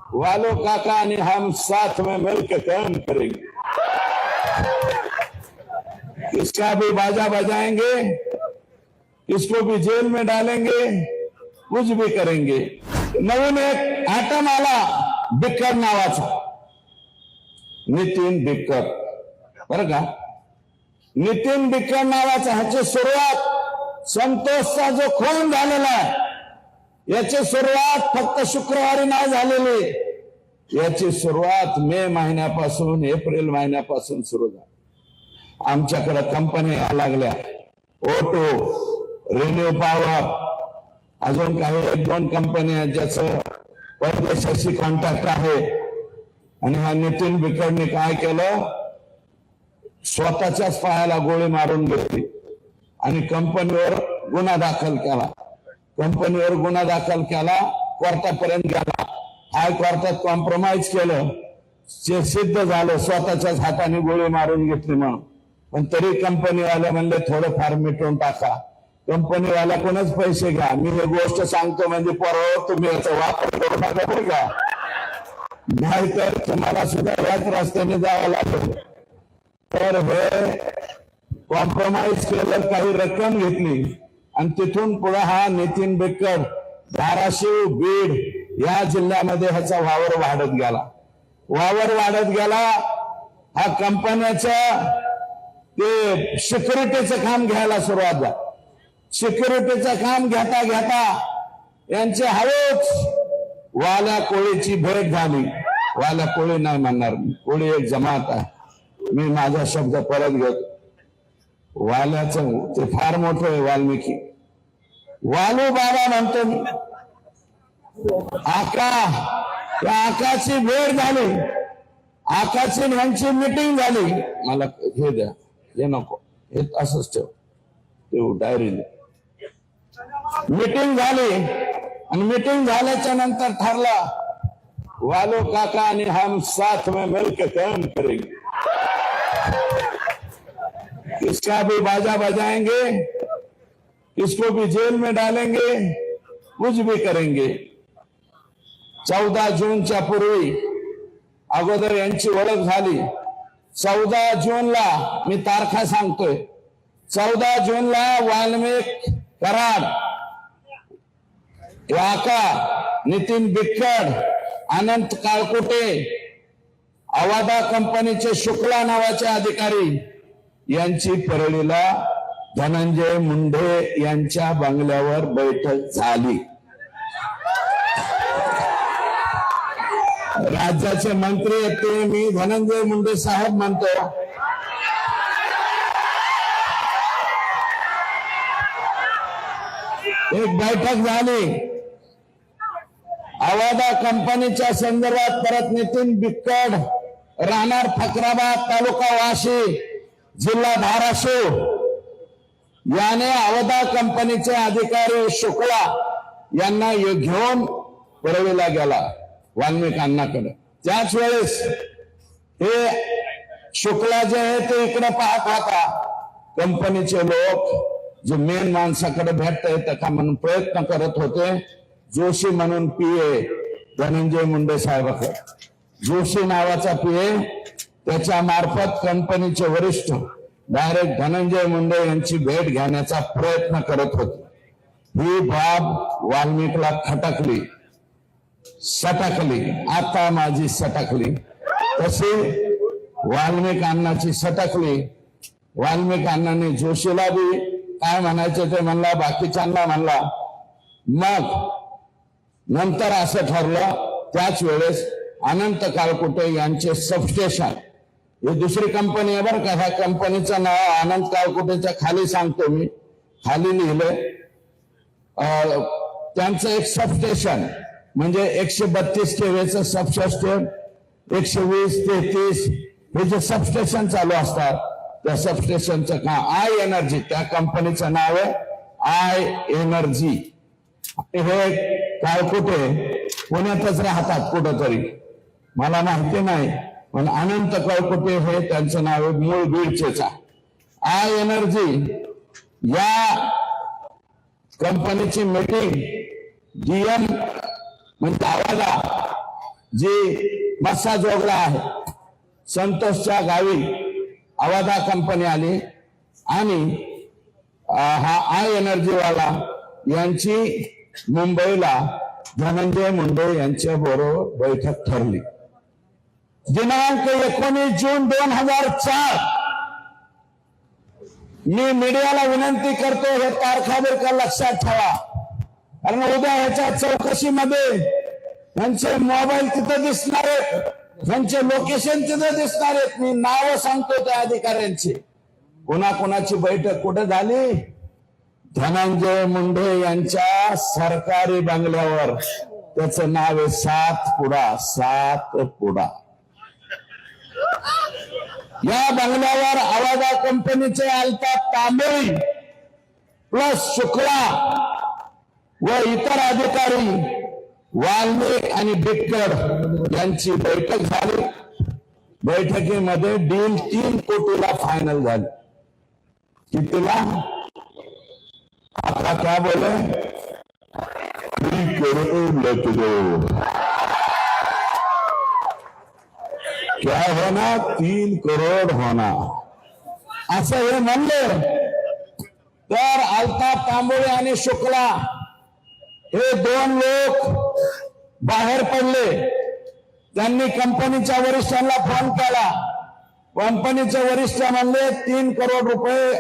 वालो काका ने हम साथ में मिलकर काम करेंगे, किसका भी बाजा बजाएंगे, किसको भी जेल में डालेंगे, कुछ भी करेंगे। नवीन एक आटम आला बिक्कर नावाचा, नितीन बिक्कर, बरं का, नितीन बिक्कर नावाचा, ह्याची सुरुवात संतोषचा जो खून झालेला आहे याची सुरुवात फक्त शुक्रवारी नाही झालेली, याची सुरुवात मे महिन्यापासून एप्रिल महिन्यापासून सुरू झाली। आमच्याकडे कंपन्या यायला लागल्या, ओटो, रिन्यू पॉवर, अजून काही 1-2 कंपन्या ज्याचं परदेशाशी कॉन्टॅक्ट आहे। आणि हा नितीन बिकडने काय केलं, स्वतःच्याच पायाला गोळी मारून घेतली आणि कंपनीवर गुन्हा दाखल केला। कंपनीवर गुन्हा दाखल केला, कोर्टापर्यंत गेला, हायकोर्टात कॉम्प्रोमाइज केलं, सिद्ध झालं स्वतःच्याच हाताने गोळी मारून घेतली म्हणून। पण तरी कंपनीवाले म्हणले थोडंफार मिटवून टाका। कंपनीवाला कोणच पैसे घ्या, मी हे गोष्ट सांगतो म्हणजे परवा तुम्ही याचा वापर करू नका बरं का, नाहीतर तुम्हाला सुद्धा याच रस्त्याने जावं लागेल। तर हे कॉम्प्रोमाइज केलं, काही रक्कम घेतली आणि तिथून पुढे हा नितीन बिक्कर धाराशिव, बीड या जिल्ह्यामध्ये ह्याचा वावर वाढत गेला, वावर वाढत गेला। हा कंपन्याचं ते सिक्युरिटीचं काम घ्यायला सुरुवात झाली। सिक्युरिटीचं काम घेता घेता यांचे हळूच वाल्या कोळीची भेट झाली। वाल्या कोळी नाही म्हणणार, कोळी एक जमात आहे, मी माझा शब्द परत घेतो। वाल्याचं ते फार मोठं आहे, वाल्मिकी, वालू बाबा म्हणतो मी, आका, त्या आकाची भेट झाली, आकाची यांची मीटिंग झाली। मला हे द्या, हे नको, हे असंच ठेव, ते डायरी मीटिंग झाली आणि मीटिंग झाल्याच्या नंतर ठरला, वालो काका ने हम साथ में मिलकर काम करेंगे, किसका भी बाजा बजाएंगे, किसको भी जेल में डालेंगे, कुछ भी करेंगे। 14 जूनच्या पूर्वी अगोदर यांची ओळख झाली। 14 जूनला मी तारखा सांगतोय, 14 जूनला वाल्मिक कराड, वाका, नितीन बिक्कड, अनंत काळकुटे, अवादा कंपनीचे शुक्ला नावाचे अधिकारी यांची परळीला धनंजय मुंडे यांच्या बंगल्यावर बैठक झाली। राज्याचे मंत्री येते, मी धनंजय मुंडे साहेब म्हणतो, एक बैठक झाली। अवादा कंपनीच्या संदर्भात परत नितीन बिक्कड, राहणार फकराबाद, तालुका वाशी, जिल्हा धाराशिव, याने अवादा कंपनीचे अधिकारी शुक्ला यांना घेऊन परळीला गेला वाल्मिक अण्णाकडे। त्याच वेळेस हे शुक्ला जे आहे ते इकडे पाहत होता, कंपनीचे लोक जे मेन माणसाकडे भेटता येतं का म्हणून प्रयत्न करत होते। जोशी म्हणून पीए धनंजय मुंडे साहेबाकडे, जोशी नावाचा पीए, त्याच्या मार्फत कंपनीचे वरिष्ठ डायरेक्ट धनंजय मुंडे यांची भेट घेण्याचा प्रयत्न करत होते। ही बाब वाल्मिकला खटकली, सटकली, आता माझी सटकली, तशी वाल्मिक अण्णाची सटकली। वाल्मिक अण्णांनी जोशीला बी काय म्हणायचं ते म्हणला, बाकीच्यांना म्हणला। मग नंतर असं ठरलं, त्याच वेळेस अनंत काळकुटे यांचे सबस्टेशन, ही दुसरी कंपनी आहे बरं का, ह्या कंपनीचं नाव अनंत काळकुटेच्या खाली सांगतो मी, खाली लिहिलंय, त्यांचं एक सबस्टेशन म्हणजे 132 केव्हीचं सबस्टेशन, 120-33 हे जे सबस्टेशन चालू असतात, त्या सबस्टेशनचं काम आय एनर्जी, त्या कंपनीचं नाव आहे आय एनर्जी। हे काळकुटे पुण्यातच राहतात कुठंतरी, मला माहिती नाही, पण अनंत काळकुटे हे त्यांचं नाव आहे, मूळ बीडचेच। आय एनर्जी या कंपनीची मीटिंग डीएम म्हणजे अवादा जी मस्साजोगला आहे, संतोषच्या गावी अवादा कंपनी आली आणि हा आय एनर्जीवाला यांची मुंबईला धनंजय मुंडे यांच्या बरोबर बैठक ठरली. दिनांक 19 जून 2004. मी मीडियाला विनंती करतो, हे तारखा का लक्षात ठेवा, कारण उद्या ह्याच्या चौकशीमध्ये त्यांचे मोबाईल तिथं दिसणार आहेत, त्यांचे लोकेशन तिथं दिसणार आहेत. मी नाव सांगतो त्या अधिकाऱ्यांची. कोणाकोणाची बैठक कुठे झाली? धनंजय मुंडे यांच्या सरकारी बंगल्यावर. त्याचं नाव आहे सातपुडा. या बंगल्यावर अवादा कंपनीचे अल्ताफ तांबोळी प्लस शुक्ला व इतर अधिकारी वाल्मिक आणि बिक्कड यांची बैठक झाली. बैठकीमध्ये डील 3 कोटीला फायनल झाली. कितीला? आता क्या बोले? 3 करोड़ लग क्या होना? 3 करोड होना, असं हे म्हणले. तर अल्ताफ तांबोळे आणि शुक्ला हे 2 लोक बाहेर पडले. त्यांनी कंपनीच्या वरिष्ठांना फोन केला. कंपनीचे वरिष्ठ म्हणले 3 करोड रुपये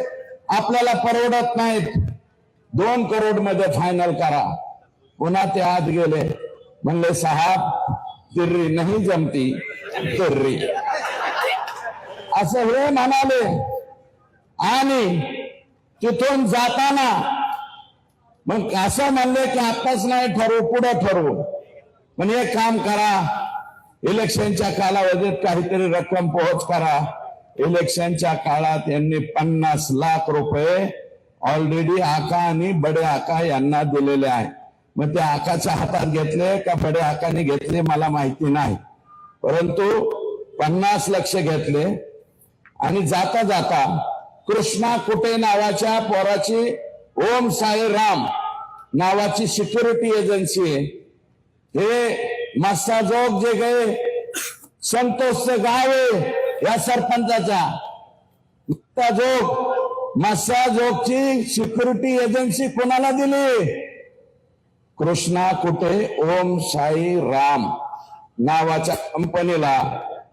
आपल्याला परवडत नाहीत, 2 करोड मध्ये फायनल करा. पुन्हा ते आत गेले, म्हणले साहेब तिर्री नाही जमती तिर्री, असं हे म्हणाले. आणि तिथून जाताना मग असं म्हणले की आत्ताच नाही ठरवू, पुढे ठरवू. पण एक काम करा, इलेक्शनच्या कालावधीत काहीतरी रक्कम पोहोच करा. इलेक्शनच्या काळात यांनी 50 लाख रुपये ऑलरेडी आका आणि बडे आका यांना दिलेले आहे. मग ते आकाच्या हातात घेतले का बडे आकाने घेतले मला माहिती नाही, परंतु 50 लाख घेतले. आणि जाता जाता कृष्णा कुटे नावाच्या पोराची ओम साई राम नावाची सिक्युरिटी एजन्सी आहे. हे मस्साजोग जे गए संतोषचं गाव आहे या सरपंचाचा. मस्साजोगची सिक्युरिटी एजन्सी कोणाला दिली? कृष्णा कुटे ओम साई राम नावाच्या कंपनीला.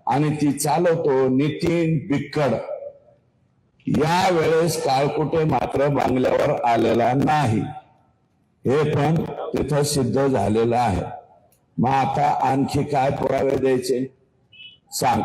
आणि ती चालवतो नितीन बिक्कड. या वेळेस काळकुटे मात्र बंगल्यावर आलेला नाही, हे पण तिथं सिद्ध झालेलं आहे. मग आता आणखी काय पुरावे द्यायचे सांग?